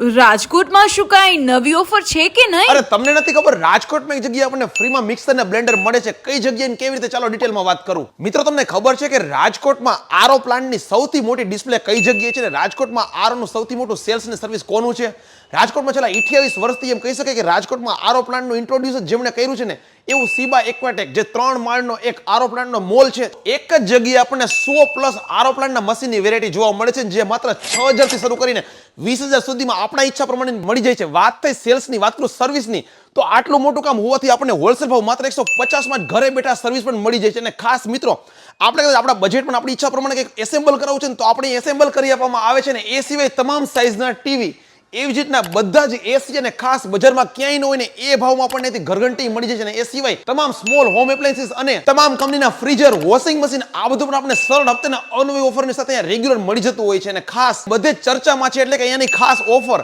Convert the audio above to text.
રાજકોટમાં શું કાંઈ નવી ઓફર છે કે નહીં? અરે તમને નથી ખબર, રાજકોટમાં એક જગ્યાએ આપણને ફ્રીમાં મિક્સર અને બ્લેન્ડર મળે છે. કઈ જગ્યાએ ને કેવી રીતે, ચાલો ડિટેલમાં વાત કરું. મિત્રો તમને ખબર છે કે રાજકોટમાં આરો પ્લાન્ટની સૌથી મોટી ડિસ્પ્લે કઈ જગ્યાએ છે ને રાજકોટમાં આરોનું સૌથી મોટું સેલ્સ અને સર્વિસ કોનું છે? રાજકોટમાં છેલ્લા 28 વર્ષથી એમ કહી શકાય કે રાજકોટમાં આરો પ્લાન્ટનું ઇન્ટ્રોડ્યુસ જેમણે કર્યું છે ને એવું સીબા એક્વાટેક, જે 3 માળનો એક આરો પ્લાન્ટનો મોલ છે. એક જ જગ્યાએ આપણને 100+ આરો પ્લાન્ટના મશીનની વેરાયટી જોવા મળે છે, જે માત્ર 6000 થી શરૂ કરીને 20000 સુધીમાં આપણા ઈચ્છા પ્રમાણે મળી જાય છે. વાત થઈ સેલ્સની, વાત કરું સર્વિસની, તો આટલું મોટું કામ હોવાથી આપણને હોલસેલ ભાવ માત્ર 150માં જ ઘરે બેઠા સર્વિસ પણ મળી જાય છે. અને ખાસ મિત્રો, આપણે કદાચ આપણા બજેટમાં આપણી ઈચ્છા પ્રમાણે કંઈક એસેમ્બલ કરાવવું છે ને તો આપણે એસેમ્બલ કરી આપવામાં આવે છે. ને એ સિવાય તમામ સાઇઝના ટીવી, એવી જ રીતના બધા જ એસી અને ખાસ બજારમાં ક્યાંય ન હોય ને એ ભાવમાં આપણને ઘરઘંટી મળી જાય છે. અને એ સિવાય તમામ સ્મોલ હોમ એપ્લાયન્સીસ અને તમામ કંપનીના ફ્રીઝર, વોશિંગ મશીન, આ બધું પણ આપણે સરળ હપ્તાના અનવી ઓફરની સાથે રેગ્યુલર મળી જતું હોય છે. અને ખાસ બધે ચર્ચામાં છે એટલે કે અહીંયાની ખાસ ઓફર